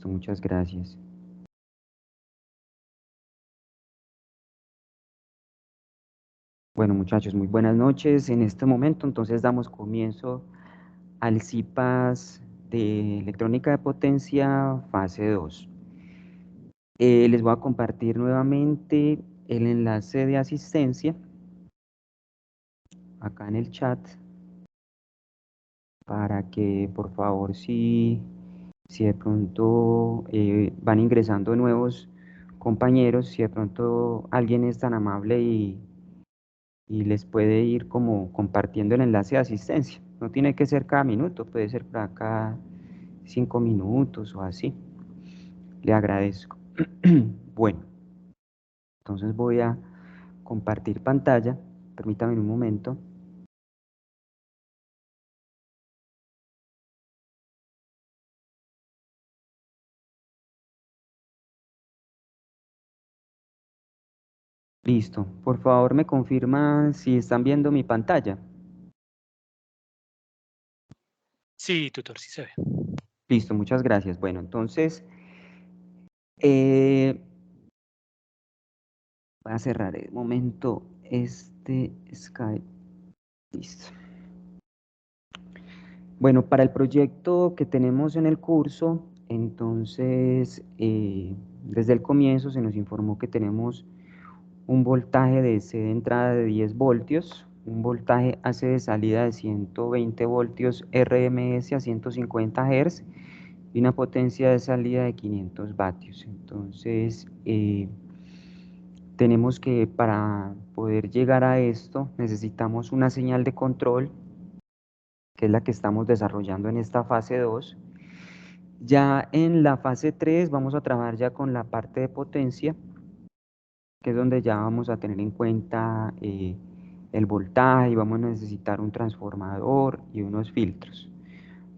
Listo, muchas gracias. Bueno, muchachos, muy buenas noches. En este momento, entonces, damos comienzo al CIPAS de electrónica de potencia fase 2. Les voy a compartir nuevamente el enlace de asistencia acá en el chat para que, por favor, si de pronto van ingresando nuevos compañeros, si de pronto alguien es tan amable y les puede ir como compartiendo el enlace de asistencia. No tiene que ser cada minuto, puede ser para cada 5 minutos o así. Le agradezco. Bueno, entonces voy a compartir pantalla. Permítame un momento. Listo. Por favor, me confirman si están viendo mi pantalla. Sí, tutor, sí se ve. Listo, muchas gracias. Bueno, entonces, voy a cerrar el momento este Skype. Listo. Bueno, para el proyecto que tenemos en el curso, entonces, desde el comienzo se nos informó que tenemos un voltaje de DC de entrada de 10 voltios, un voltaje AC de salida de 120 voltios RMS a 150 Hz y una potencia de salida de 500 vatios. Entonces, tenemos que para poder llegar a esto necesitamos una señal de control, que es la que estamos desarrollando en esta fase 2. Ya en la fase 3 vamos a trabajar ya con la parte de potencia, que es donde ya vamos a tener en cuenta el voltaje y vamos a necesitar un transformador y unos filtros.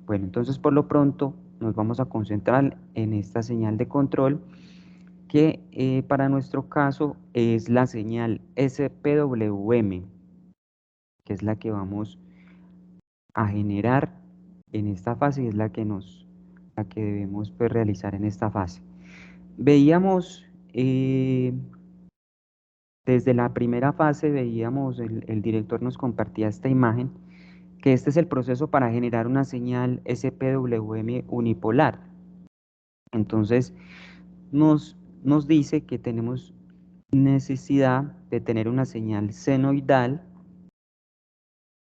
Bueno, entonces por lo pronto nos vamos a concentrar en esta señal de control, que para nuestro caso es la señal SPWM, que es la que vamos a generar en esta fase y es la que debemos pues, realizar en esta fase. Veíamos desde la primera fase, el director nos compartía esta imagen, que este es el proceso para generar una señal SPWM unipolar. Entonces nos dice que tenemos necesidad de tener una señal senoidal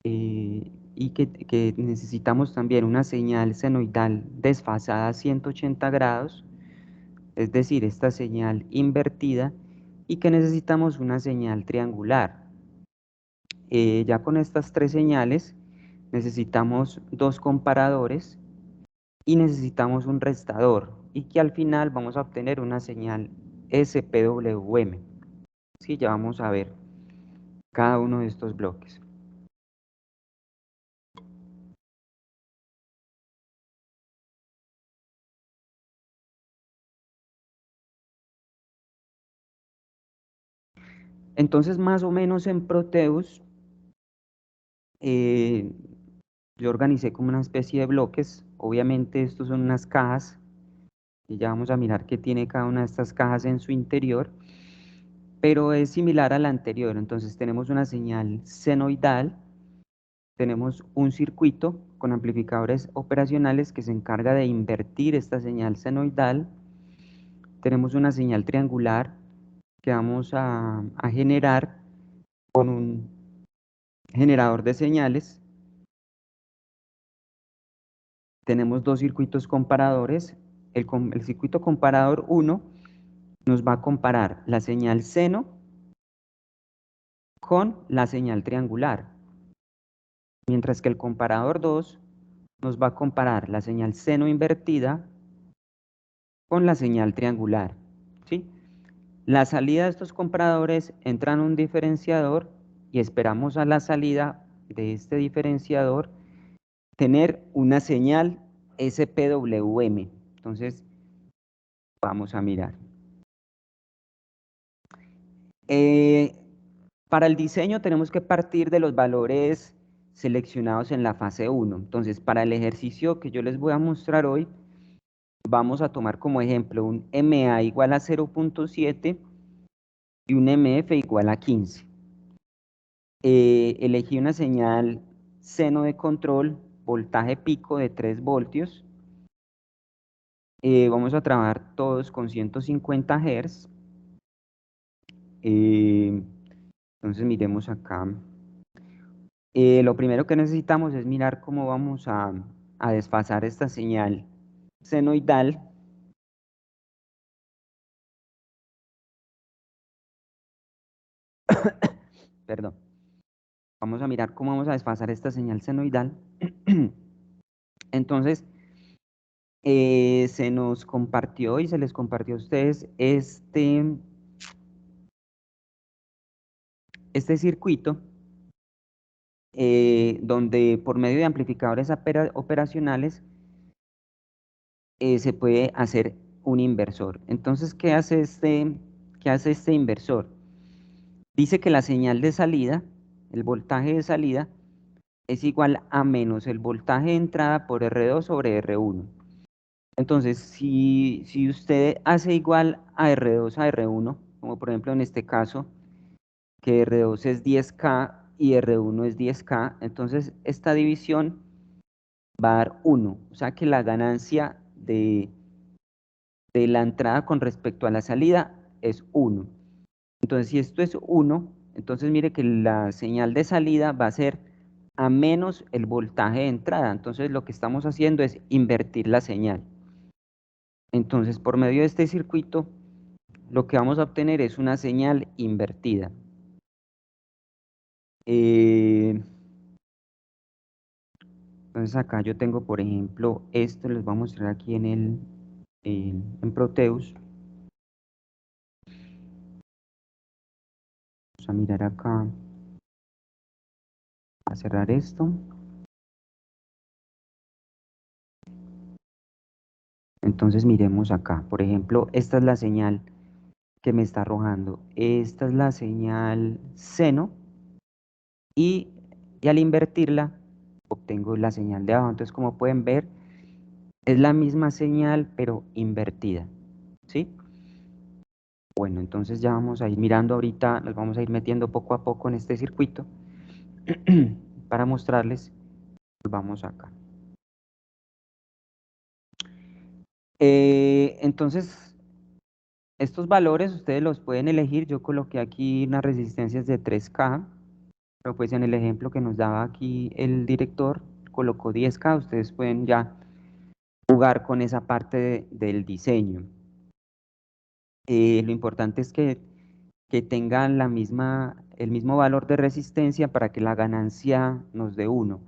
y que necesitamos también una señal senoidal desfasada a 180 grados, es decir, esta señal invertida, y que necesitamos una señal triangular. Ya con estas tres señales necesitamos dos comparadores y necesitamos un restador, y que al final vamos a obtener una señal SPWM. Sí, ya vamos a ver cada uno de estos bloques. Entonces, más o menos en Proteus, yo organicé como una especie de bloques. Obviamente estos son unas cajas, y ya vamos a mirar qué tiene cada una de estas cajas en su interior, pero es similar a la anterior. Entonces tenemos una señal senoidal, tenemos un circuito con amplificadores operacionales que se encarga de invertir esta señal senoidal, tenemos una señal triangular que vamos a generar con un generador de señales. Tenemos dos circuitos comparadores. El circuito comparador 1 nos va a comparar la señal seno con la señal triangular, mientras que el comparador 2 nos va a comparar la señal seno invertida con la señal triangular, ¿sí? La salida de estos comparadores entra en un diferenciador y esperamos a la salida de este diferenciador tener una señal SPWM. Entonces, vamos a mirar. Para el diseño tenemos que partir de los valores seleccionados en la fase 1. Entonces, para el ejercicio que yo les voy a mostrar hoy, vamos a tomar como ejemplo un MA igual a 0.7 y un MF igual a 15. Elegí una señal seno de control, voltaje pico de 3 voltios. Vamos a trabajar todos con 150 Hz. Entonces miremos acá. Lo primero que necesitamos es mirar cómo vamos a desfasar esta señal senoidal. Perdón. Vamos a mirar cómo vamos a desfasar esta señal senoidal. Entonces, se nos compartió y se les compartió a ustedes este circuito donde por medio de amplificadores operacionales se puede hacer un inversor. Entonces, ¿qué hace este inversor? Dice que la señal de salida, el voltaje de salida, es igual a menos el voltaje de entrada por R2 sobre R1. Entonces, si usted hace igual a R2 a R1, como por ejemplo en este caso, que R2 es 10K y R1 es 10K, entonces esta división va a dar 1, o sea que la ganancia de la entrada con respecto a la salida es 1. Entonces, si esto es 1, entonces mire que la señal de salida va a ser a menos el voltaje de entrada. Entonces, lo que estamos haciendo es invertir la señal. Entonces, por medio de este circuito, lo que vamos a obtener es una señal invertida. Entonces, acá yo tengo, por ejemplo, esto les voy a mostrar aquí en Proteus. Vamos a mirar acá, a cerrar esto. Entonces miremos acá, por ejemplo, esta es la señal que me está arrojando. Esta es la señal seno y al invertirla obtengo la señal de abajo. Entonces, como pueden ver, es la misma señal pero invertida, ¿sí? Bueno, entonces ya vamos a ir mirando ahorita, nos vamos a ir metiendo poco a poco en este circuito para mostrarles. Vamos acá. Entonces, estos valores ustedes los pueden elegir. Yo coloqué aquí unas resistencias de 3K, pero pues en el ejemplo que nos daba aquí el director, colocó 10K. Ustedes pueden ya jugar con esa parte del diseño. Lo importante es que tengan el mismo valor de resistencia para que la ganancia nos dé 1.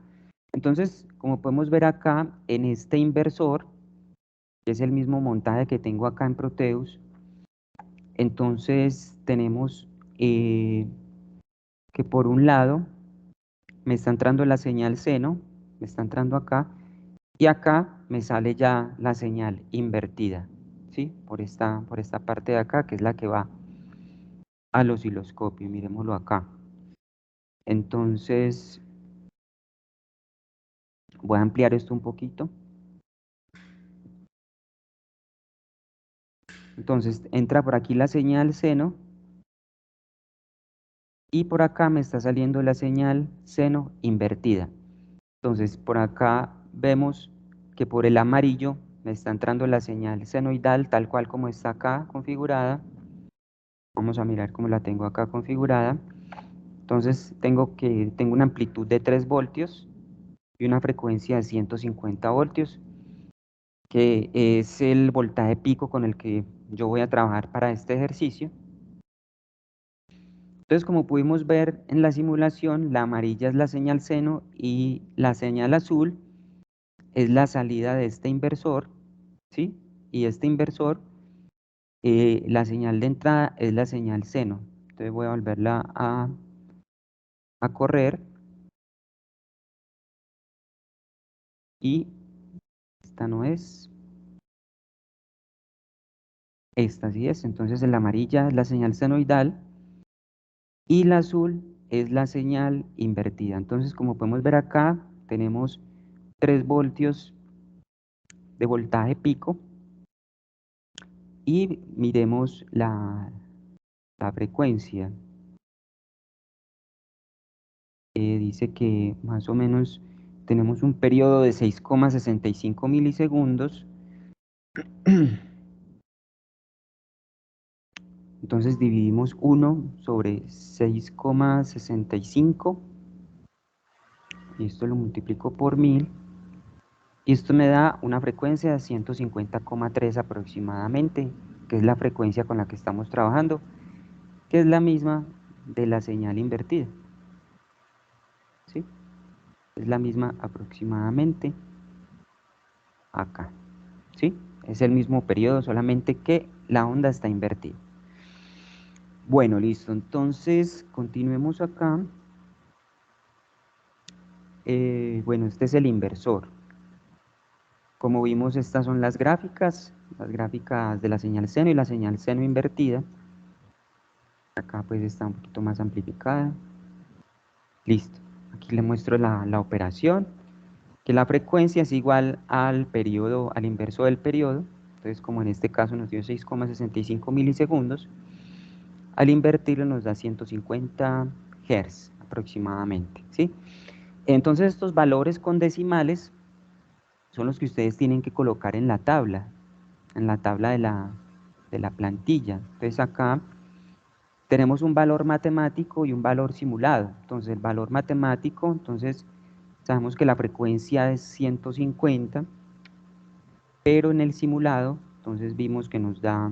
Entonces, como podemos ver acá, en este inversor, que es el mismo montaje que tengo acá en Proteus, entonces tenemos que por un lado me está entrando la señal seno, me está entrando acá, y acá me sale ya la señal invertida, ¿sí? Por esta parte de acá, que es la que va al osciloscopio, miremoslo acá. Entonces, voy a ampliar esto un poquito. Entonces, entra por aquí la señal seno, y por acá me está saliendo la señal seno invertida. Entonces, por acá vemos que por el amarillo me está entrando la señal senoidal tal cual como está acá configurada. Vamos a mirar cómo la tengo acá configurada. Entonces, tengo una amplitud de 3 voltios y una frecuencia de 150 voltios, que es el voltaje pico con el que yo voy a trabajar para este ejercicio. Entonces, como pudimos ver en la simulación, la amarilla es la señal seno y la señal azul es la salida de este inversor, ¿sí? Y este inversor, la señal de entrada es la señal seno. Entonces voy a volverla a correr. Y esta no es. Esta sí es. Entonces la amarilla es la señal senoidal y la azul es la señal invertida. Entonces, como podemos ver acá, tenemos 3 voltios de voltaje pico. y miremos la frecuencia. Dice que más o menos tenemos un periodo de 6,65 milisegundos. Entonces dividimos 1 sobre 6,65 y esto lo multiplico por 1000 y esto me da una frecuencia de 150,3 aproximadamente, que es la frecuencia con la que estamos trabajando, que es la misma de la señal invertida. ¿Sí? Es la misma aproximadamente acá. ¿Sí? Es el mismo periodo, solamente que la onda está invertida. Bueno, listo. Entonces, continuemos acá. Bueno, este es el inversor. Como vimos, estas son las gráficas de la señal seno y la señal seno invertida. Acá pues está un poquito más amplificada. Listo. Aquí le muestro la operación, que la frecuencia es igual al periodo, al inverso del periodo. Entonces, como en este caso nos dio 6,65 milisegundos, al invertirlo nos da 150 Hz aproximadamente, ¿sí? Entonces, estos valores con decimales son los que ustedes tienen que colocar en la tabla de la plantilla. Entonces, acá tenemos un valor matemático y un valor simulado. Entonces, el valor matemático, entonces, sabemos que la frecuencia es 150, pero en el simulado, entonces vimos que nos da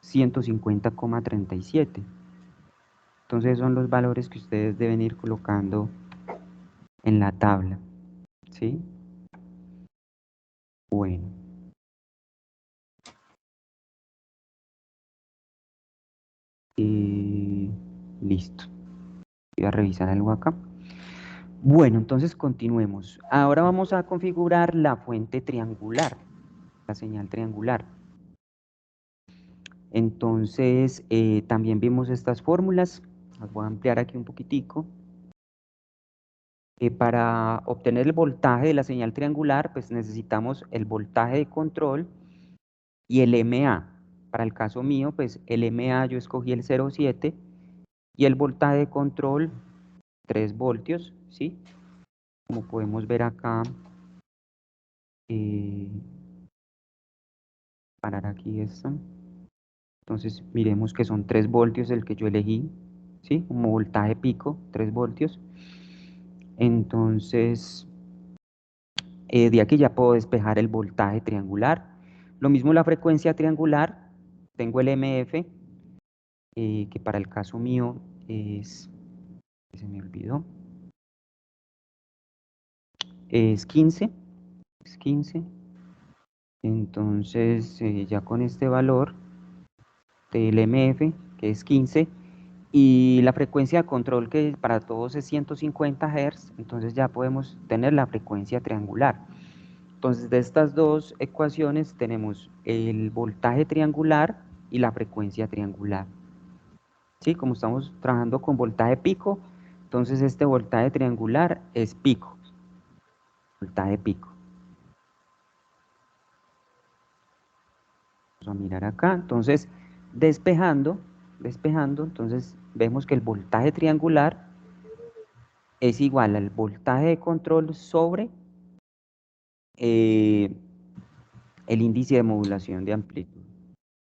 150,37. Entonces son los valores que ustedes deben ir colocando en la tabla, ¿sí? Bueno. Listo. Voy a revisar algo acá. Bueno, entonces continuemos. Ahora vamos a configurar la fuente triangular, la señal triangular. Entonces, también vimos estas fórmulas. Las voy a ampliar aquí un poquitico. Para obtener el voltaje de la señal triangular, pues necesitamos el voltaje de control y el MA. Para el caso mío, pues el MA yo escogí el 0,7 y el voltaje de control 3 voltios, ¿sí? Como podemos ver acá, parar aquí esto. Entonces miremos que son 3 voltios el que yo elegí, ¿sí? Como voltaje pico, 3 voltios. Entonces, de aquí ya puedo despejar el voltaje triangular. Lo mismo la frecuencia triangular, tengo el MF, que para el caso mío es, se me olvidó, es 15, es 15. Entonces, ya con este valor del MF, que es 15, y la frecuencia de control, que para todos es 150 Hz, entonces ya podemos tener la frecuencia triangular. Entonces, de estas dos ecuaciones tenemos el voltaje triangular y la frecuencia triangular. ¿Sí? Como estamos trabajando con voltaje pico, entonces este voltaje triangular es pico. Voltaje pico. Vamos a mirar acá. Entonces, despejando, entonces vemos que el voltaje triangular es igual al voltaje de control sobre el índice de modulación de amplitud.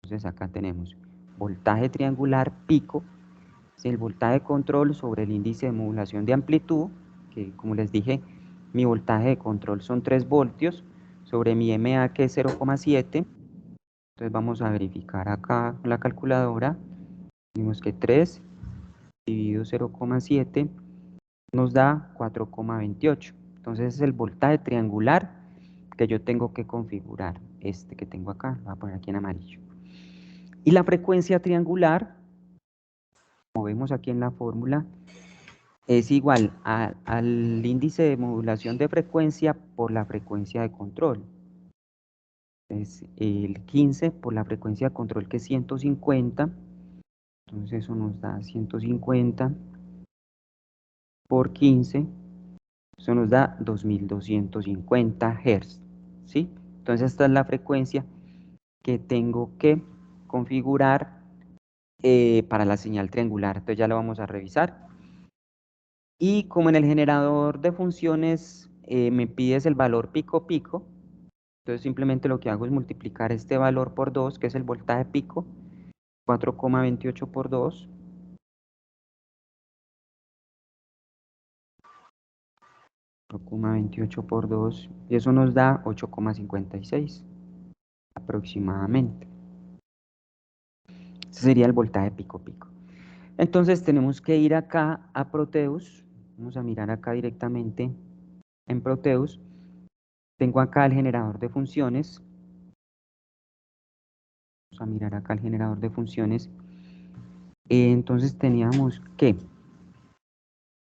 Entonces acá tenemos voltaje triangular pico, es el voltaje de control sobre el índice de modulación de amplitud, que como les dije, mi voltaje de control son 3 voltios, sobre mi MA que es 0,7. Entonces vamos a verificar acá con la calculadora. Vimos que 3 dividido 0,7 nos da 4,28. Entonces es el voltaje triangular que yo tengo que configurar. Este que tengo acá, lo voy a poner aquí en amarillo. Y la frecuencia triangular, como vemos aquí en la fórmula, es igual al índice de modulación de frecuencia por la frecuencia de control. Es el 15 por la frecuencia de control, que es 150. Entonces eso nos da 150 por 15. Eso nos da 2250 Hz, ¿sí? Entonces esta es la frecuencia que tengo que configurar para la señal triangular. Entonces ya lo vamos a revisar. Y como en el generador de funciones me pides el valor pico pico, entonces simplemente lo que hago es multiplicar este valor por 2, que es el voltaje pico, 4,28 por 2. 4,28 por 2, y eso nos da 8,56 aproximadamente. Ese sería el voltaje pico pico. Entonces tenemos que ir acá a Proteus. Vamos a mirar acá directamente en Proteus. Tengo acá el generador de funciones. Vamos a mirar acá el generador de funciones. Entonces teníamos que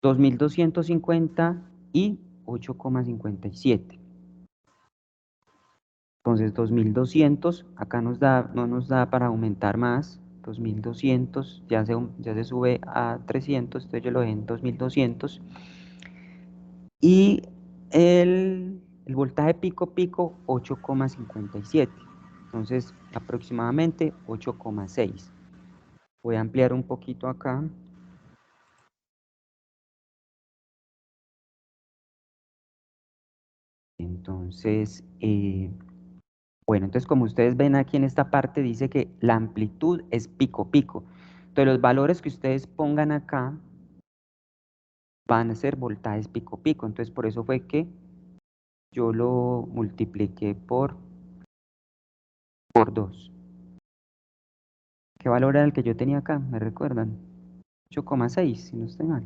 2250 y 8,57. Entonces 2200, acá nos da, no nos da para aumentar más. 2200 ya se sube a 300, entonces yo lo dejé en 2200. Y el voltaje pico pico 8,57. Entonces aproximadamente 8,6. Voy a ampliar un poquito acá. Entonces, bueno, entonces como ustedes ven aquí en esta parte dice que la amplitud es pico pico. Entonces los valores que ustedes pongan acá van a ser voltajes pico pico. Entonces por eso fue que yo lo multipliqué por 2. ¿Qué valor era el que yo tenía acá? ¿Me recuerdan? 8,6, si no estoy mal.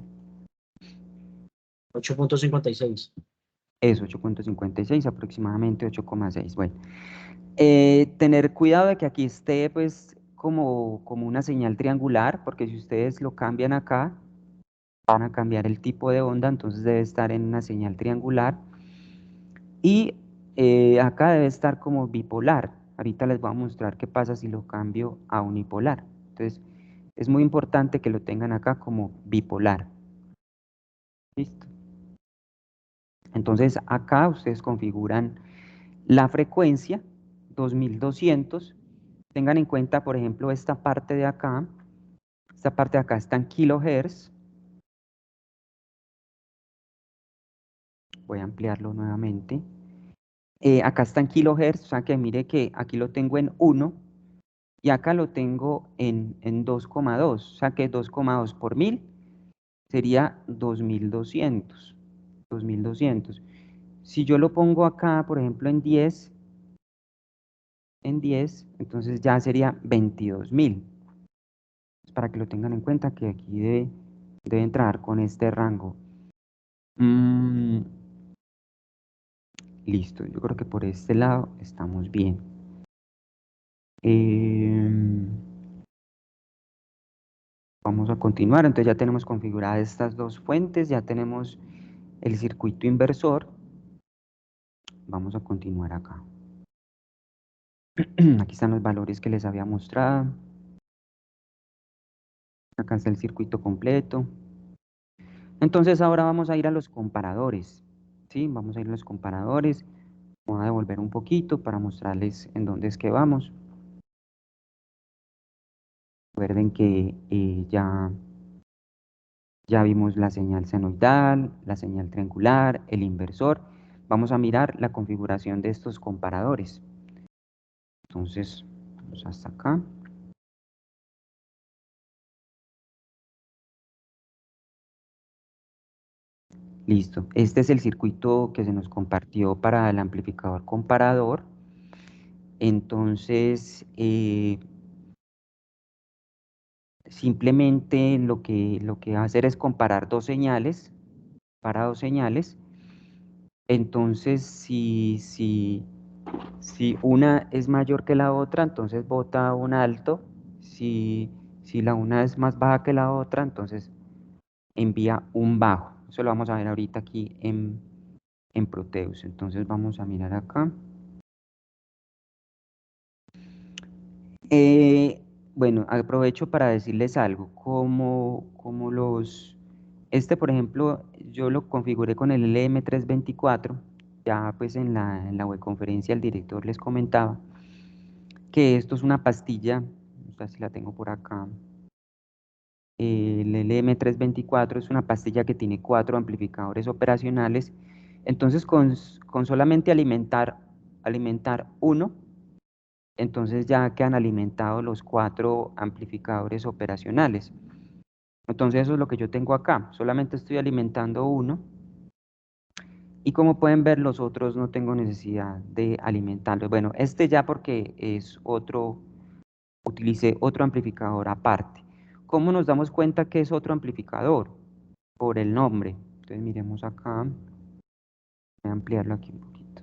8.56. Es 8,56, aproximadamente 8,6. Bueno, tener cuidado de que aquí esté pues como una señal triangular, porque si ustedes lo cambian acá, van a cambiar el tipo de onda, entonces debe estar en una señal triangular. Y acá debe estar como bipolar. Ahorita les voy a mostrar qué pasa si lo cambio a unipolar. Entonces, es muy importante que lo tengan acá como bipolar. ¿Listo? Entonces, acá ustedes configuran la frecuencia 2200. Tengan en cuenta, por ejemplo, esta parte de acá. Esta parte de acá está en kilohertz. Voy a ampliarlo nuevamente. Acá está en kilohertz, o sea que mire que aquí lo tengo en 1 y acá lo tengo en 2,2, o sea que 2,2 por 1000 sería 2200. 2200. Si yo lo pongo acá, por ejemplo, en 10, entonces ya sería 22.000. Para que lo tengan en cuenta que aquí debe entrar con este rango. Listo, yo creo que por este lado estamos bien. Vamos a continuar, entonces ya tenemos configuradas estas dos fuentes, ya tenemos el circuito inversor. Vamos a continuar acá. Aquí están los valores que les había mostrado. Acá está el circuito completo. Entonces ahora vamos a ir a los comparadores. ¿Sí? Vamos a ir a los comparadores. Voy a devolver un poquito para mostrarles en dónde es que vamos. Recuerden que ya vimos la señal senoidal, la señal triangular, el inversor. Vamos a mirar la configuración de estos comparadores. Entonces, vamos hasta acá. Listo. Este es el circuito que se nos compartió para el amplificador comparador. Entonces, simplemente lo que va a hacer es comparar dos señales, para dos señales. Entonces, si una es mayor que la otra, entonces bota un alto. Si la una es más baja que la otra, entonces envía un bajo. Eso lo vamos a ver ahorita aquí en Proteus. Entonces vamos a mirar acá. Bueno, aprovecho para decirles algo. Como los... Este, por ejemplo, yo lo configuré con el LM324. ya pues en la webconferencia el director les comentaba que esto es una pastilla, no sé si la tengo por acá, el LM324 es una pastilla que tiene 4 amplificadores operacionales. Entonces con solamente alimentar uno, entonces ya quedan alimentados los 4 amplificadores operacionales. Entonces eso es lo que yo tengo acá, solamente estoy alimentando uno. Y como pueden ver, los otros no tengo necesidad de alimentarlos. Bueno, este ya porque es otro, utilicé otro amplificador aparte. ¿Cómo nos damos cuenta que es otro amplificador? Por el nombre. Entonces miremos acá. Voy a ampliarlo aquí un poquito.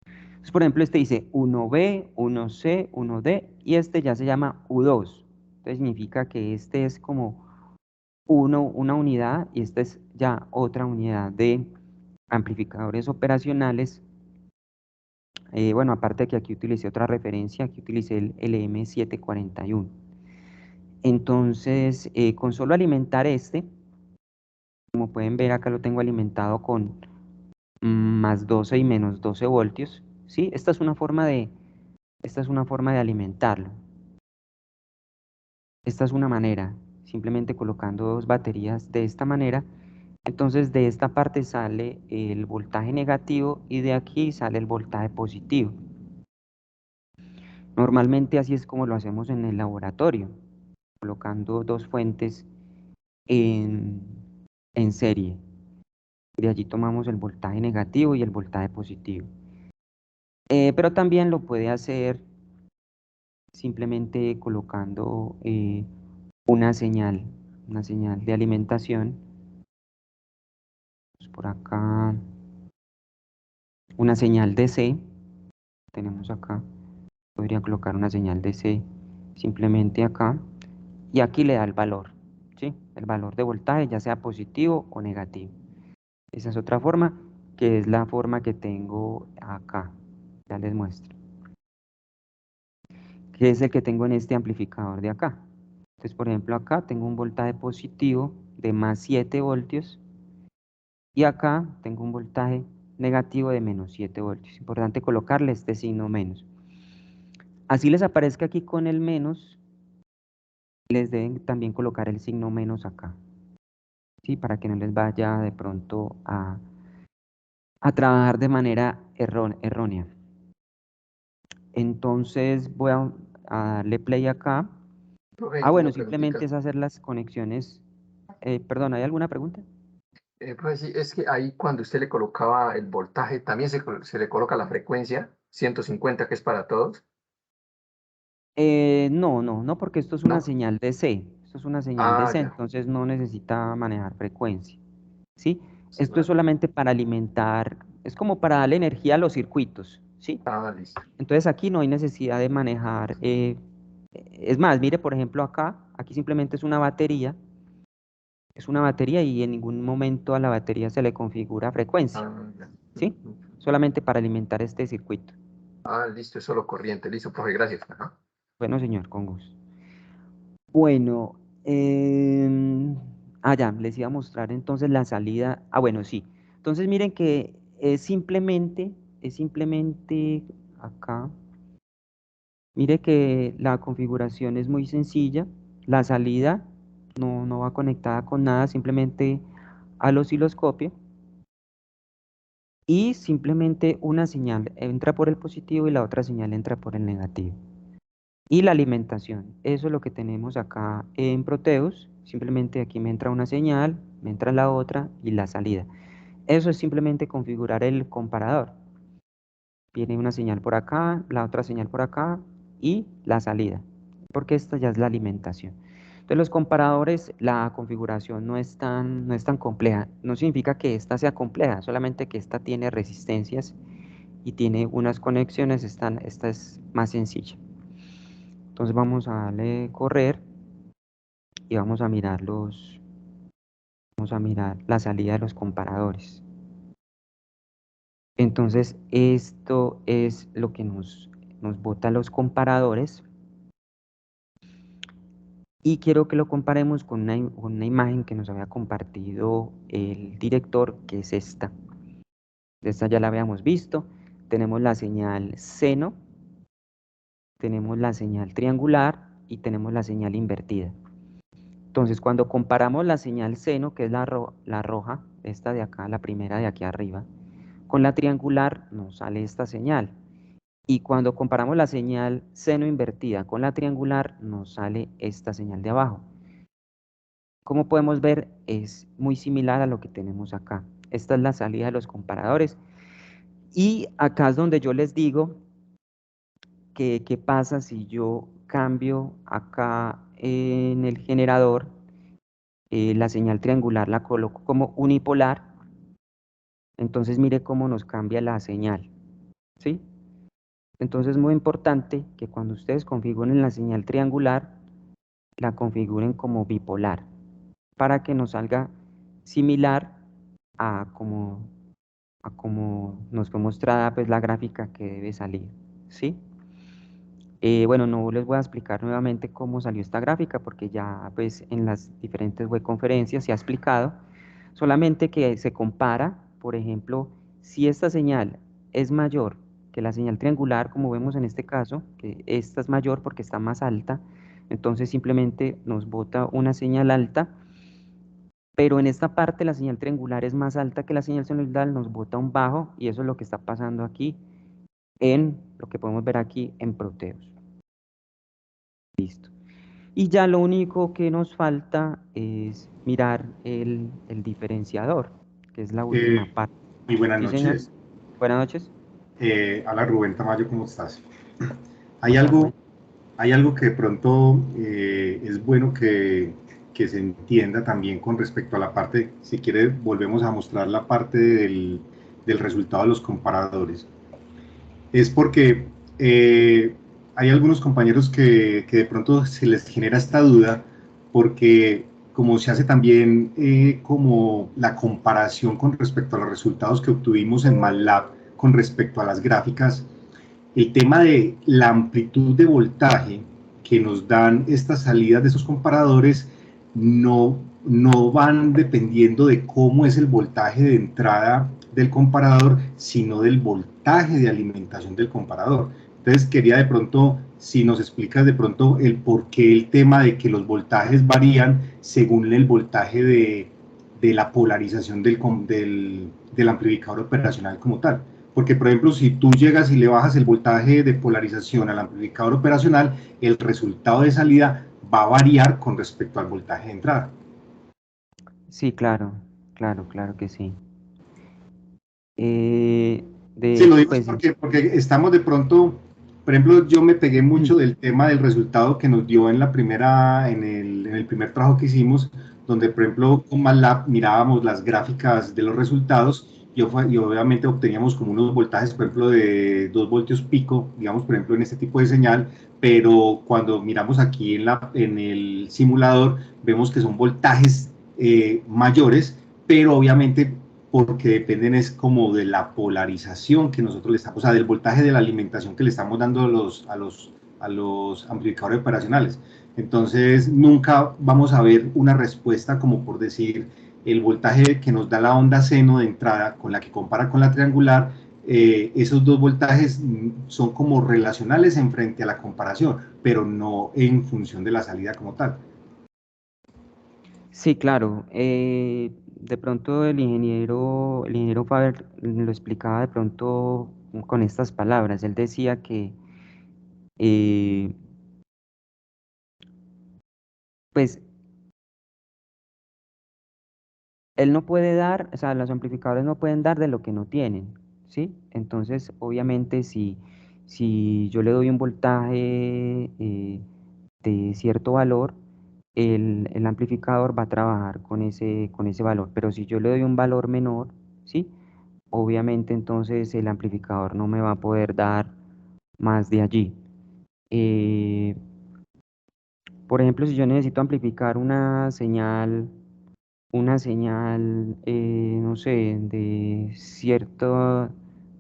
Entonces, por ejemplo, este dice 1B, 1C, 1D y este ya se llama U2. Entonces significa que este es como una unidad y esta es ya otra unidad de amplificadores operacionales. Bueno, aparte de que aquí utilicé otra referencia, aquí utilicé el LM741. Entonces, con solo alimentar este, como pueden ver acá lo tengo alimentado con más 12 y menos 12 voltios, ¿sí? Esta es una forma de alimentarlo. Esta es una manera, simplemente colocando 2 baterías de esta manera. Entonces de esta parte sale el voltaje negativo y de aquí sale el voltaje positivo. Normalmente así es como lo hacemos en el laboratorio, colocando 2 fuentes en serie. De allí tomamos el voltaje negativo y el voltaje positivo. Pero también lo puede hacer simplemente colocando una señal de alimentación. Pues por acá, una señal DC, tenemos acá, podría colocar una señal DC simplemente acá, y aquí le da el valor, ¿sí? El valor de voltaje, ya sea positivo o negativo. Esa es otra forma, que es la forma que tengo acá, ya les muestro, que es el que tengo en este amplificador de acá. Entonces, por ejemplo, acá tengo un voltaje positivo de más 7 voltios, y acá tengo un voltaje negativo de menos 7 voltios. Importante colocarle este signo menos. Así les aparezca aquí con el menos, les deben también colocar el signo menos acá, ¿sí? Para que no les vaya de pronto a trabajar de manera errónea. Entonces voy a darle play acá. Profe, Bueno, una simplemente preguntita. es hacer las conexiones. Perdón, ¿hay alguna pregunta? Profe, sí, es que ahí cuando usted le colocaba el voltaje, también se le coloca la frecuencia 150, que es para todos, No, porque esto es una ¿no? señal DC. Esto es una señal Ah, DC, ya. entonces no necesita manejar frecuencia, ¿sí? Sí, Esto es vale. solamente para alimentar, es como para darle energía a los circuitos, ¿sí? Ah, listo. Entonces aquí no hay necesidad de manejar, es más, mire por ejemplo acá, aquí simplemente es una batería y en ningún momento a la batería se le configura frecuencia, Ah, ya. ¿sí? Solamente para alimentar este circuito. Ah, listo, es solo corriente. Listo, profe, gracias. Ajá. Bueno, señor, con gusto. Bueno, ya, les iba a mostrar entonces la salida. Bueno, sí. Entonces miren que es simplemente acá. Mire que la configuración es muy sencilla. La salida no va conectada con nada, simplemente al osciloscopio. Y simplemente una señal entra por el positivo y la otra señal entra por el negativo. Y la alimentación, eso es lo que tenemos acá en Proteus. Simplemente aquí me entra una señal, me entra la otra y la salida. Eso es simplemente configurar el comparador. Viene una señal por acá, la otra señal por acá y la salida, porque esta ya es la alimentación. Entonces los comparadores, la configuración no es tan compleja. No significa que esta sea compleja, solamente que esta tiene resistencias y tiene unas conexiones, esta es más sencilla. Entonces vamos a darle correr y vamos a mirar la salida de los comparadores. Entonces esto es lo que nos bota los comparadores. Y quiero que lo comparemos con una imagen que nos había compartido el director, que es esta. Esta ya la habíamos visto. Tenemos la señal seno, tenemos la señal triangular y tenemos la señal invertida. Entonces, cuando comparamos la señal seno, que es la roja, esta de acá, la primera de aquí arriba, con la triangular, nos sale esta señal. Y cuando comparamos la señal seno invertida con la triangular, nos sale esta señal de abajo. Como podemos ver, es muy similar a lo que tenemos acá. Esta es la salida de los comparadores. Y acá es donde yo les digo que qué pasa si yo cambio acá en el generador, la señal triangular la coloco como unipolar. Entonces mire cómo nos cambia la señal, ¿sí? Entonces es muy importante que cuando ustedes configuren la señal triangular, la configuren como bipolar, para que nos salga similar a como nos fue mostrada pues la gráfica que debe salir, ¿sí? Bueno, no les voy a explicar nuevamente cómo salió esta gráfica, porque ya pues en las diferentes webconferencias se ha explicado, solamente que se compara, por ejemplo, si esta señal es mayor que la señal triangular, como vemos en este caso, que esta es mayor porque está más alta, entonces simplemente nos bota una señal alta, pero en esta parte la señal triangular es más alta que la señal senoidal, nos bota un bajo, y eso es lo que está pasando aquí en lo que podemos ver aquí en Proteus. Listo. Y ya lo único que nos falta es mirar el diferenciador, que es la última parte. Muy buenas Sí, señor. noches. Buenas noches. Hola Rubén Tamayo, ¿cómo estás? Hay Hola, algo, Rubén. hay algo que de pronto es bueno que se entienda también con respecto a la parte, si quiere volvemos a mostrar la parte del resultado de los comparadores. Es porque hay algunos compañeros que de pronto se les genera esta duda porque como se hace también como la comparación con respecto a los resultados que obtuvimos en MATLAB con respecto a las gráficas, el tema de la amplitud de voltaje que nos dan estas salidas de esos comparadores no van dependiendo de cómo es el voltaje de entrada del comparador, sino del voltaje de alimentación del comparador. Entonces quería de pronto, si nos explicas de pronto el por qué el tema de que los voltajes varían según el voltaje de la polarización del amplificador operacional como tal. Porque, por ejemplo, si tú llegas y le bajas el voltaje de polarización al amplificador operacional, el resultado de salida va a variar con respecto al voltaje de entrada. Sí, claro, claro que sí. De Sí, lo hecho, digo pues, porque estamos de pronto, por ejemplo, yo me pegué mucho del tema del resultado que nos dio en el primer trabajo que hicimos, donde, por ejemplo, con MATLAB mirábamos las gráficas de los resultados y obviamente obteníamos como unos voltajes, por ejemplo, de 2 voltios pico, digamos, por ejemplo, en este tipo de señal, pero cuando miramos aquí en el simulador, vemos que son voltajes mayores, pero obviamente porque dependen es como de la polarización que nosotros le estamos, o sea, del voltaje de la alimentación que le estamos dando a los amplificadores operacionales. Entonces, nunca vamos a ver una respuesta como por decir el voltaje que nos da la onda seno de entrada con la que compara con la triangular, esos dos voltajes son como relacionales en frente a la comparación, pero no en función de la salida como tal. sí, claro. De pronto el ingeniero Faber lo explicaba de pronto con estas palabras. Él decía que, eh, pues, él no puede dar, o sea, los amplificadores no pueden dar de lo que no tienen, ¿sí? Entonces, obviamente, si yo le doy un voltaje de cierto valor, el amplificador va a trabajar con ese valor, pero si yo le doy un valor menor, ¿sí? Obviamente, entonces el amplificador no me va a poder dar más de allí. Eh, por ejemplo, si yo necesito amplificar una señal, no sé,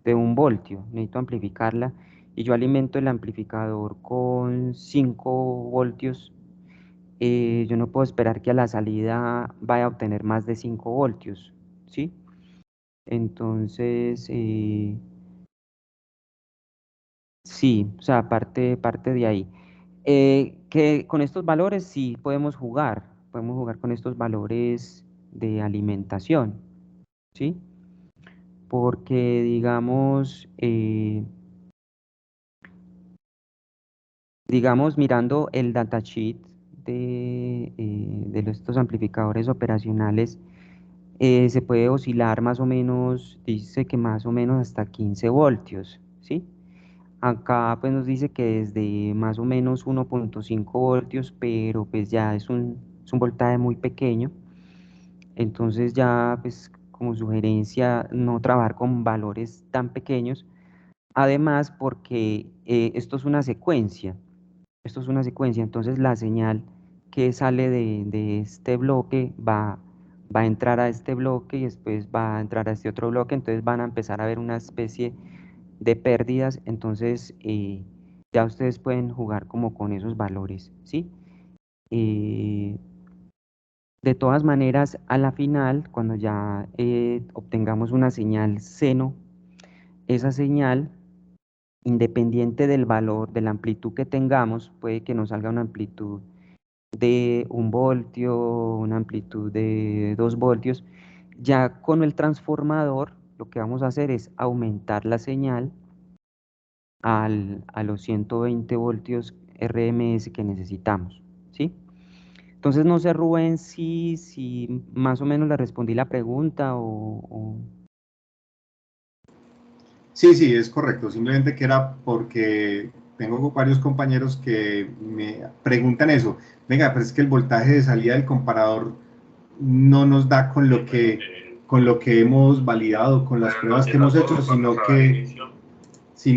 de 1 voltio, necesito amplificarla y yo alimento el amplificador con 5 voltios, yo no puedo esperar que a la salida vaya a obtener más de 5 voltios, ¿sí? Entonces, sí, o sea, parte de ahí. Que con estos valores sí podemos jugar con estos valores de alimentación, ¿sí? Porque, digamos, mirando el datasheet de estos amplificadores operacionales, se puede oscilar más o menos, dice que más o menos hasta 15 voltios, ¿sí? Acá pues nos dice que desde más o menos 1.5 voltios, pero pues ya es un voltaje muy pequeño. Entonces ya pues como sugerencia no trabajar con valores tan pequeños. Además porque esto es una secuencia. Esto es una secuencia, entonces la señal que sale de este bloque va a entrar a este bloque y después va a entrar a este otro bloque, entonces van a empezar a ver una especie de pérdidas, entonces ya ustedes pueden jugar como con esos valores, ¿sí? Eh, de todas maneras, a la final, cuando ya obtengamos una señal seno, esa señal, independiente del valor, de la amplitud que tengamos, puede que nos salga una amplitud de 1 voltio, una amplitud de 2 voltios, ya con el transformador lo que vamos a hacer es aumentar la señal a los 120 voltios RMS que necesitamos, ¿sí? Entonces, no sé, Rubén, si más o menos le respondí la pregunta o... Sí, sí, es correcto. Simplemente que era porque tengo varios compañeros que me preguntan eso. Venga, pero es que el voltaje de salida del comparador no nos da con lo que hemos validado, con las pruebas que hemos hecho, sino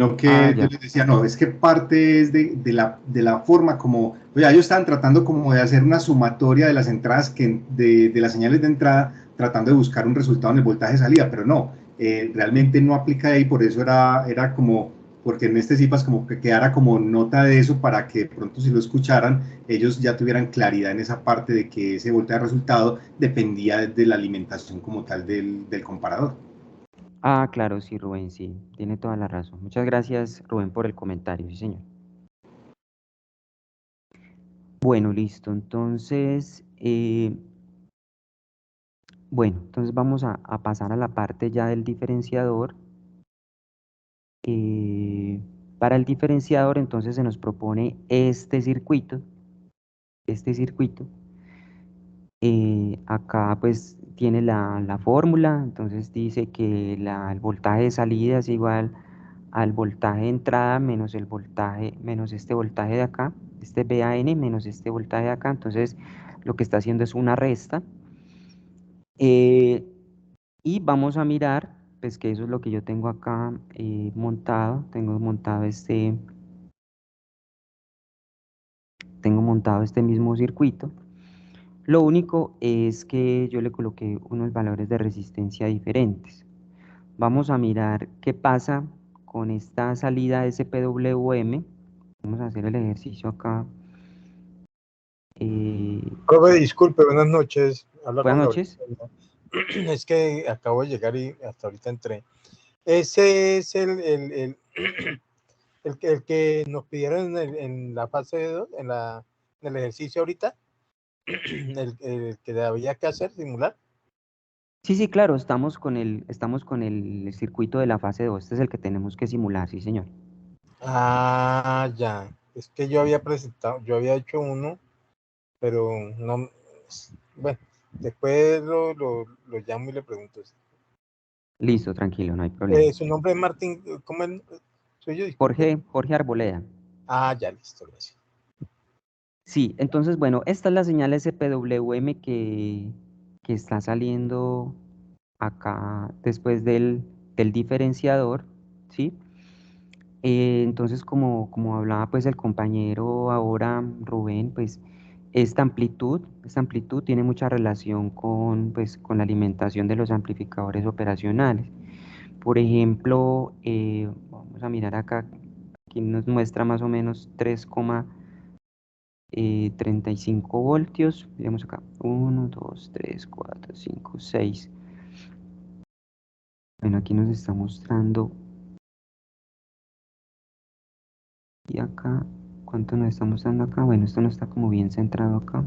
Ah, que yo ya. les decía, no, es que parte es de la forma como, oye, ellos estaban tratando como de hacer una sumatoria de las entradas, de las señales de entrada, tratando de buscar un resultado en el voltaje de salida, pero no, realmente no aplica ahí, por eso era como, porque en este CIPAS como que quedara como nota de eso para que de pronto si lo escucharan, ellos ya tuvieran claridad en esa parte de que ese voltaje de resultado dependía de la alimentación como tal del comparador. Ah, claro, sí, Rubén, sí, tiene toda la razón. Muchas gracias, Rubén, por el comentario, sí, señor. Bueno, listo, entonces, bueno, entonces vamos a pasar a la parte ya del diferenciador. Para el diferenciador, entonces se nos propone este circuito. Acá pues tiene la fórmula, entonces dice que el voltaje de salida es igual al voltaje de entrada menos el voltaje, menos este voltaje de acá, este VAN menos este voltaje de acá, entonces lo que está haciendo es una resta. Y vamos a mirar, pues que eso es lo que yo tengo acá tengo montado este mismo circuito. Lo único es que yo le coloqué unos valores de resistencia diferentes. Vamos a mirar qué pasa con esta salida SPWM. Vamos a hacer el ejercicio acá. Profe, disculpe, buenas noches. Habla Buenas Juan noches. Gabriel. Es que acabo de llegar y hasta ahorita entré. Ese es el que nos pidieron en la fase 2, en el ejercicio ahorita, el que había que hacer, simular. Sí, sí, claro, estamos con el circuito de la fase 2. Este es el que tenemos que simular, sí, señor. Ah, ya. Es que yo había presentado, yo había hecho uno, pero no. Bueno, después lo llamo y le pregunto. Listo, tranquilo, no hay problema. Su nombre es Martín, ¿cómo soy yo? Disculpe. Jorge Arboleda. Ah, ya, listo, gracias. Sí, entonces, bueno, esta es la señal SPWM que está saliendo acá después del diferenciador, ¿sí? Entonces, como hablaba pues el compañero ahora, Rubén, pues esta amplitud tiene mucha relación pues, con la alimentación de los amplificadores operacionales. Por ejemplo, vamos a mirar acá, aquí nos muestra más o menos 3,35 voltios. Miremos acá, 1, 2, 3, 4, 5, 6. Bueno, aquí nos está mostrando. Y acá, ¿cuánto nos está mostrando acá? Bueno, esto no está como bien centrado acá.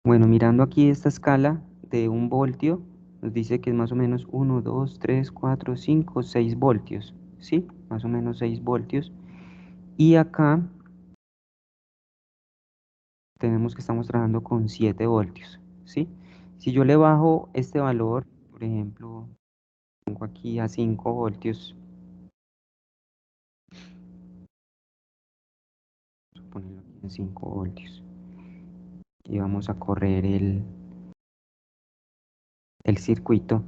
Bueno, mirando aquí esta escala de 1 voltio, nos dice que es más o menos 1, 2, 3, 4, 5, 6 voltios, ¿sí? Más o menos 6 voltios. Y acá tenemos que estamos trabajando con 7 voltios, ¿sí? Si yo le bajo este valor, por ejemplo, pongo aquí a 5 voltios, vamos a ponerlo aquí en 5 voltios, y vamos a correr el circuito,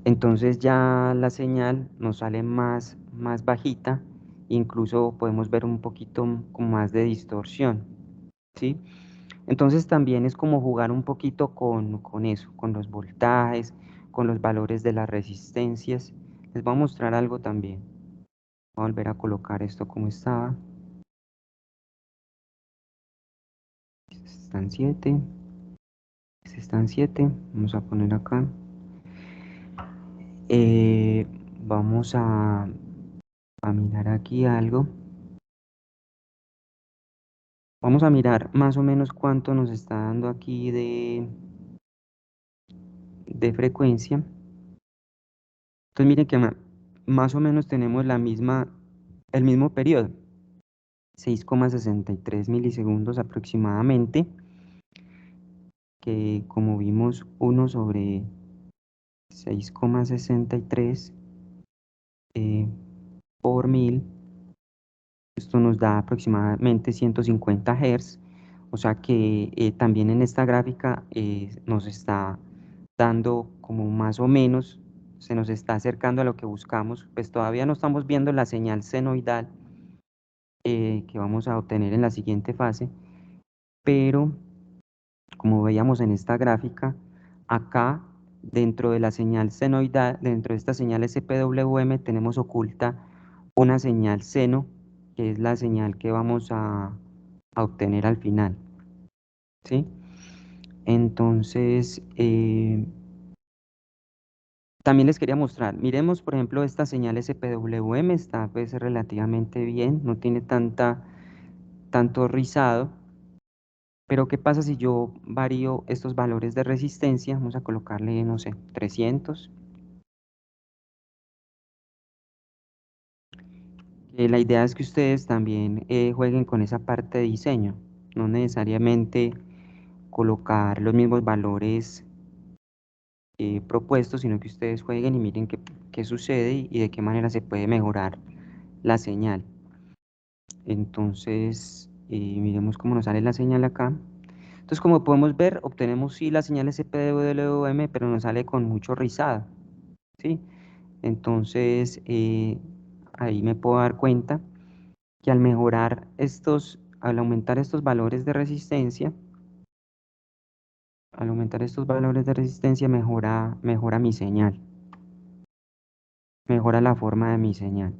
entonces ya la señal nos sale más bajita, incluso podemos ver un poquito con más de distorsión, ¿sí? Entonces también es como jugar un poquito con eso, con los voltajes, con los valores de las resistencias. Les voy a mostrar algo también. Voy a volver a colocar esto como estaba. Están 7. Están 7. Vamos a poner acá. Vamos a mirar aquí algo. Vamos a mirar más o menos cuánto nos está dando aquí de frecuencia. Entonces miren que más o menos tenemos el mismo periodo. 6,63 milisegundos aproximadamente, que como vimos 1 sobre 6,63 por 1000, esto nos da aproximadamente 150 Hz, o sea que también en esta gráfica nos está dando como más o menos, se nos está acercando a lo que buscamos, pues todavía no estamos viendo la señal senoidal que vamos a obtener en la siguiente fase, pero como veíamos en esta gráfica, acá dentro de la señal senoidal, dentro de esta señal SPWM, tenemos oculta una señal seno, que es la señal que vamos a obtener al final, ¿sí? Entonces, también les quería mostrar, miremos por ejemplo esta señal SPWM, está pues relativamente bien, no tiene tanto rizado. Pero ¿qué pasa si yo varío estos valores de resistencia? Vamos a colocarle, no sé, 300. La idea es que ustedes también jueguen con esa parte de diseño. No necesariamente colocar los mismos valores propuestos, sino que ustedes jueguen y miren qué sucede y de qué manera se puede mejorar la señal. Entonces, miremos cómo nos sale la señal acá. Entonces, como podemos ver, obtenemos sí la señal SPWM, pero nos sale con mucho rizado, ¿sí? Entonces, ahí me puedo dar cuenta que al aumentar estos valores de resistencia, mejora mi señal, mejora la forma de mi señal.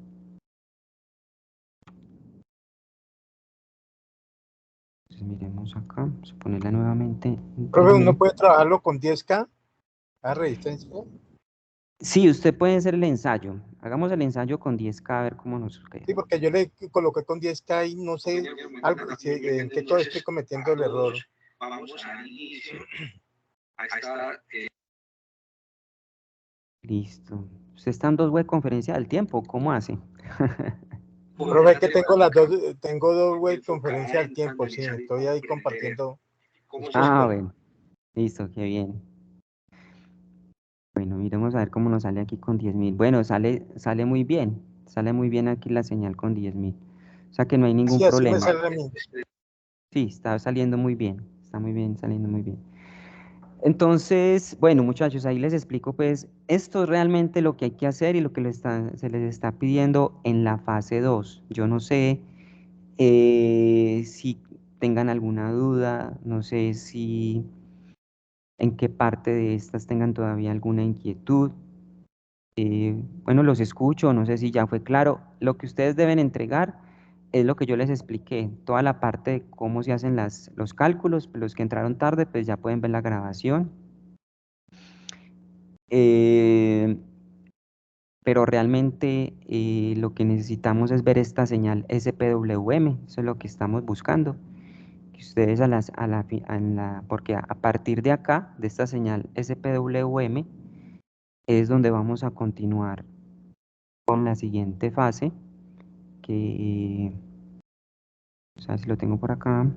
Entonces, miremos acá, vamos a ponerla nuevamente en Profe, 3000. ¿uno puede trabajarlo con 10K a resistencia? Sí, usted puede hacer el ensayo. Hagamos el ensayo con 10K a ver cómo nos queda. Sí, porque yo le coloqué con 10K y no sé algo, en qué todo estoy cometiendo el error. Vamos a inicio. Ahí está. Listo. Usted está en 2 web conferencia del tiempo, ¿cómo hace? Profe, que tengo dos web conferencias al tiempo, sí, estoy ahí compartiendo. Bueno, listo, qué bien. Bueno, miremos a ver cómo nos sale aquí con 10.000. Bueno, sale muy bien aquí la señal con 10.000. O sea que no hay ningún Sí, así me problema. sale a mí. Sí, está saliendo muy bien, está muy bien, saliendo muy bien. Entonces, bueno, muchachos, ahí les explico, pues, esto es realmente lo que hay que hacer y lo que se les está pidiendo en la fase 2. Yo no sé si tengan alguna duda, no sé si en qué parte de estas tengan todavía alguna inquietud. Bueno, los escucho, no sé si ya fue claro. Lo que ustedes deben entregar es lo que yo les expliqué, toda la parte de cómo se hacen los cálculos. Los que entraron tarde, pues ya pueden ver la grabación. Pero realmente lo que necesitamos es ver esta señal SPWM, eso es lo que estamos buscando. Que ustedes porque a partir de acá, de esta señal SPWM, es donde vamos a continuar con la siguiente fase, que, o sea, si lo tengo por acá,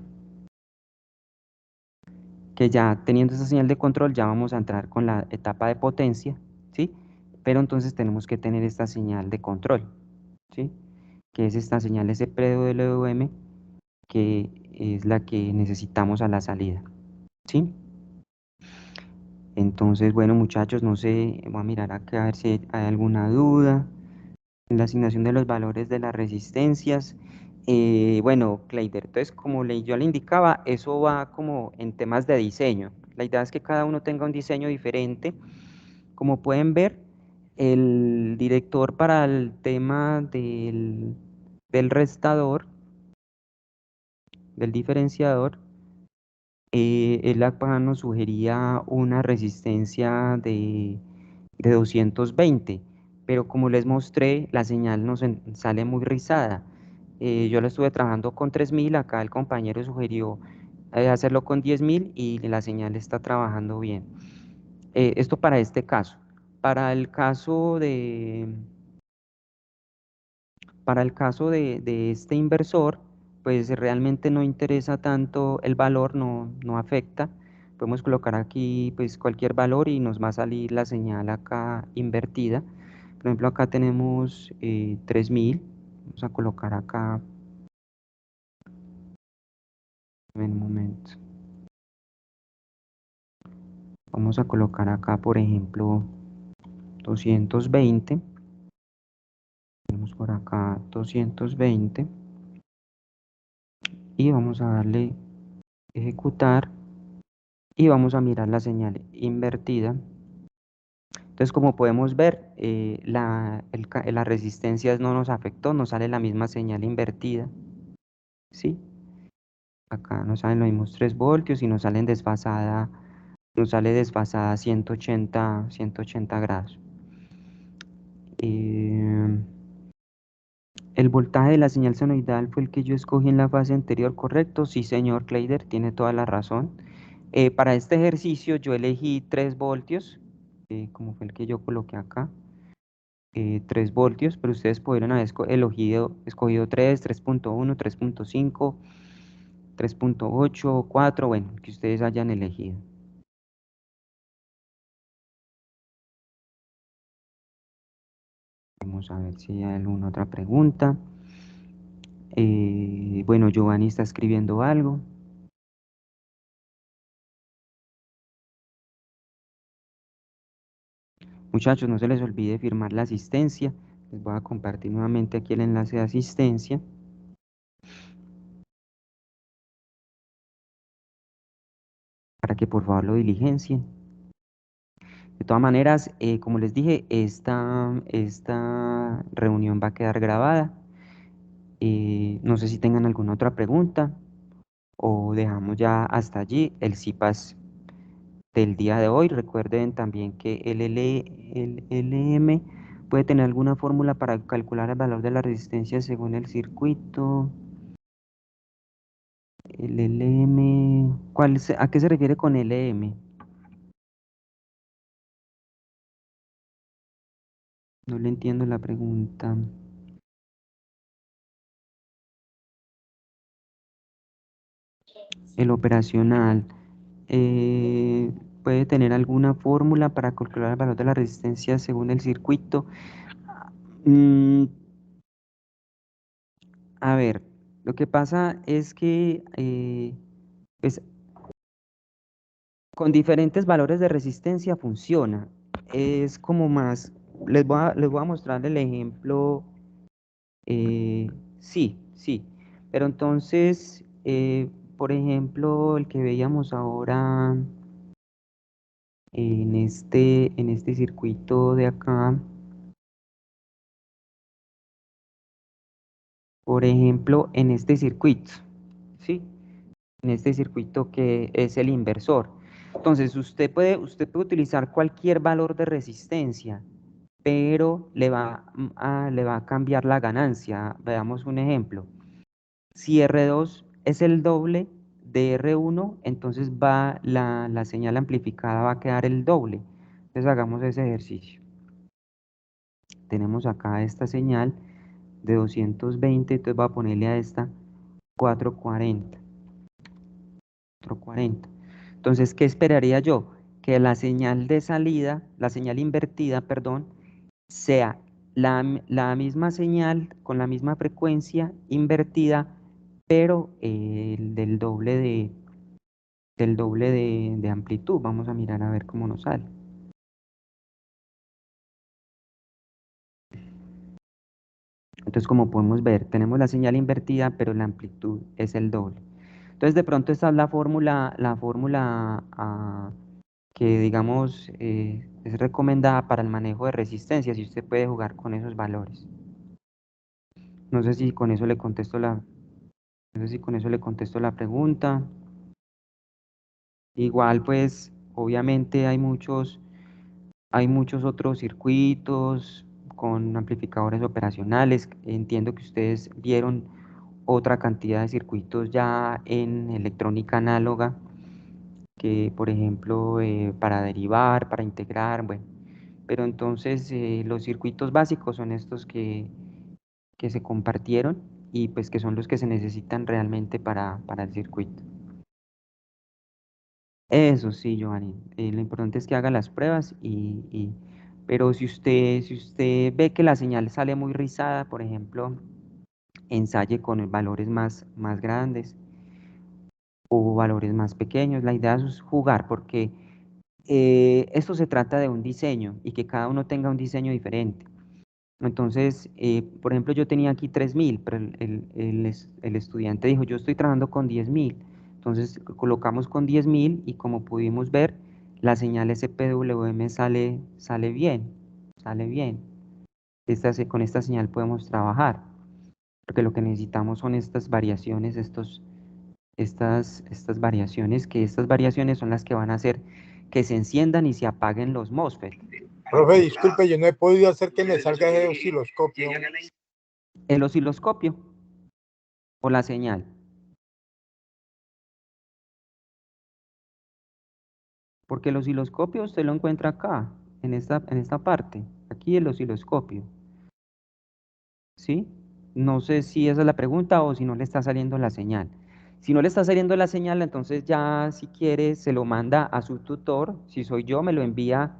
que ya teniendo esa señal de control, ya vamos a entrar con la etapa de potencia, ¿sí? Pero entonces tenemos que tener esta señal de control, ¿sí? Que es esta señal SPWM, que es la que necesitamos a la salida, ¿sí? Entonces, bueno, muchachos, no sé, voy a mirar acá a ver si hay alguna duda en la asignación de los valores de las resistencias. Bueno, Kleider, entonces como yo le indicaba, eso va como en temas de diseño. La idea es que cada uno tenga un diseño diferente. Como pueden ver, el director para el tema del restador, del diferenciador, él acá nos sugería una resistencia de 220, pero como les mostré, la señal nos sale muy rizada. Yo la estuve trabajando con 3000, acá el compañero sugirió hacerlo con 10.000 y la señal está trabajando bien. Esto para este caso. Para el caso de este inversor, pues realmente no interesa tanto el valor, no afecta. Podemos colocar aquí pues cualquier valor y nos va a salir la señal acá invertida. Por ejemplo, acá tenemos 3000. Vamos a colocar acá, en un momento. Vamos a colocar acá, por ejemplo, 220. Tenemos por acá 220. Y vamos a darle ejecutar. Y vamos a mirar la señal invertida. Entonces, como podemos ver, las resistencias no nos afectó, nos sale la misma señal invertida, ¿sí? Acá nos salen los mismos 3 voltios y nos sale desfasada 180 grados. El voltaje de la señal senoidal fue el que yo escogí en la fase anterior, ¿correcto? Sí, señor Kleider, tiene toda la razón. Para este ejercicio yo elegí 3 voltios, como fue el que yo coloqué acá. 3 voltios, pero ustedes pudieron haber escogido 3, 3.1, 3.5, 3.8, 4, bueno, que ustedes hayan elegido. Vamos a ver si hay alguna otra pregunta. Bueno, Giovanni está escribiendo algo. Muchachos, no se les olvide firmar la asistencia. Les voy a compartir nuevamente aquí el enlace de asistencia. Para que por favor lo diligencien. De todas maneras, como les dije, esta reunión va a quedar grabada. No sé si tengan alguna otra pregunta o dejamos ya hasta allí el CIPAS del día de hoy. Recuerden también que el LM puede tener alguna fórmula para calcular el valor de la resistencia según el circuito. El LM, ¿a qué se refiere con LM? No le entiendo la pregunta. El operacional puede tener alguna fórmula para calcular el valor de la resistencia según el circuito. Mm, a ver, lo que pasa es que pues, con diferentes valores de resistencia funciona. Es como más, les voy a mostrar el ejemplo. Sí, pero entonces, por ejemplo, el que veíamos ahora en este circuito de acá, Por ejemplo, en este circuito, ¿sí? En este circuito que es el inversor. Entonces, usted puede utilizar cualquier valor de resistencia, pero le va a cambiar la ganancia. Veamos un ejemplo. Si R2 es el doble de R1, entonces la señal amplificada va a quedar el doble. Entonces hagamos ese ejercicio. Tenemos acá esta señal de 220, entonces voy a ponerle a esta 440. 440. Entonces, ¿qué esperaría yo? Que la señal de salida, la señal invertida, perdón, sea la misma señal con la misma frecuencia invertida, pero del doble de amplitud. Vamos a mirar a ver cómo nos sale. Entonces, como podemos ver, tenemos la señal invertida, pero la amplitud es el doble. Entonces, de pronto esta es la fórmula que, digamos, es recomendada para el manejo de resistencias y usted puede jugar con esos valores. No sé si con eso le contesto la pregunta. Igual, pues, obviamente hay muchos otros circuitos con amplificadores operacionales. Entiendo que ustedes vieron otra cantidad de circuitos ya en electrónica análoga, que por ejemplo para derivar, para integrar, bueno. Pero entonces los circuitos básicos son estos que se compartieron y pues que son los que se necesitan realmente para el circuito. Eso sí, Giovanni, lo importante es que haga las pruebas pero si usted ve que la señal sale muy rizada, por ejemplo, ensaye con valores más grandes o valores más pequeños. La idea es jugar porque esto se trata de un diseño y que cada uno tenga un diseño diferente. Entonces, por ejemplo, yo tenía aquí 3000, pero el estudiante dijo, yo estoy trabajando con 10.000. Entonces, colocamos con 10.000 y como pudimos ver, la señal SPWM sale bien, sale bien. Con esta señal podemos trabajar, porque lo que necesitamos son estas variaciones, estas variaciones, que estas variaciones son las que van a hacer que se enciendan y se apaguen los MOSFET. Profe, disculpe, yo no he podido hacer que me salga ese osciloscopio. El osciloscopio o la señal. Porque el osciloscopio usted lo encuentra acá, en esta parte, aquí el osciloscopio. ¿Sí? No sé si esa es la pregunta o si no le está saliendo la señal. Si no le está saliendo la señal, entonces ya si quiere se lo manda a su tutor. Si soy yo, me envía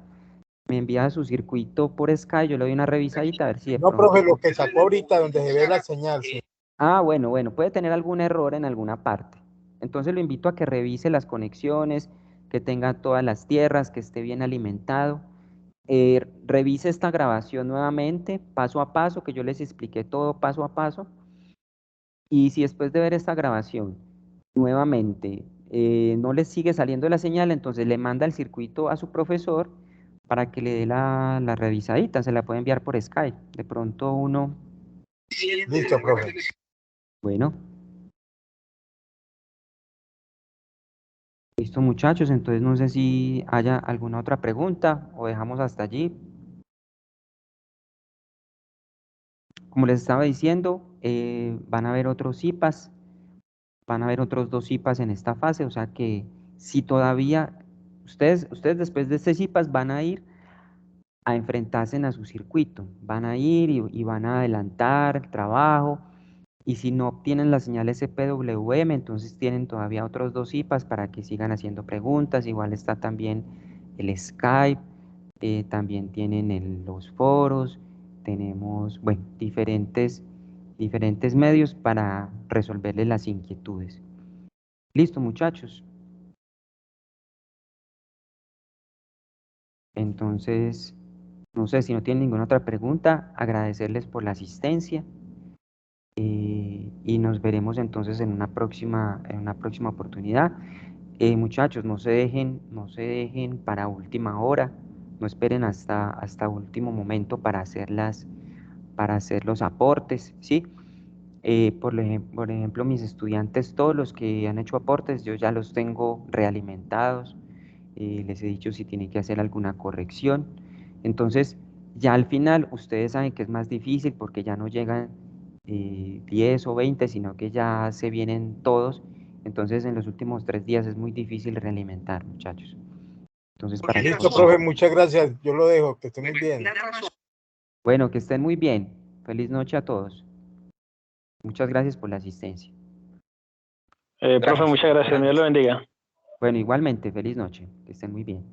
su circuito por Skype, yo le doy una revisadita a ver si de No, pronto. profe, lo que sacó ahorita donde se ve la señal, sí. Ah, bueno, puede tener algún error en alguna parte. Entonces lo invito a que revise las conexiones, que tenga todas las tierras, que esté bien alimentado. Revise esta grabación nuevamente, paso a paso, que yo les expliqué todo paso a paso. Y si después de ver esta grabación, nuevamente, no le sigue saliendo la señal, entonces le manda el circuito a su profesor para que le dé la revisadita, se la puede enviar por Skype. De pronto uno... Listo, profe. Bueno. Listo, muchachos, entonces no sé si haya alguna otra pregunta o dejamos hasta allí. Como les estaba diciendo, van a haber otros IPAs, van a haber otros 2 IPAs en esta fase, o sea que si todavía ustedes después de este IPAs van a ir a enfrentarse a su circuito, van a ir y van a adelantar el trabajo, y si no obtienen la señal SPWM, entonces tienen todavía otros 2 IPAs para que sigan haciendo preguntas. Igual está también el Skype, también tienen los foros, tenemos, bueno, diferentes medios para resolverles las inquietudes. Listo, muchachos. Entonces, no sé si no tienen ninguna otra pregunta, agradecerles por la asistencia. Y nos veremos entonces en una próxima oportunidad. Muchachos, no se dejen para última hora, no esperen hasta último momento para hacer los aportes, ¿sí? Por ejemplo, mis estudiantes, todos los que han hecho aportes, yo ya los tengo realimentados. Les he dicho si tienen que hacer alguna corrección. Entonces, ya al final, ustedes saben que es más difícil porque ya no llegan 10 o 20, sino que ya se vienen todos. Entonces, en los últimos 3 días es muy difícil realimentar, muchachos. Entonces, para que Listo, profe, muchas gracias. Yo lo dejo, que esté muy bien. bueno, que estén muy bien. Feliz noche a todos. Muchas gracias por la asistencia. Profe, muchas gracias. Dios lo bendiga. Bueno, igualmente, feliz noche. Que estén muy bien.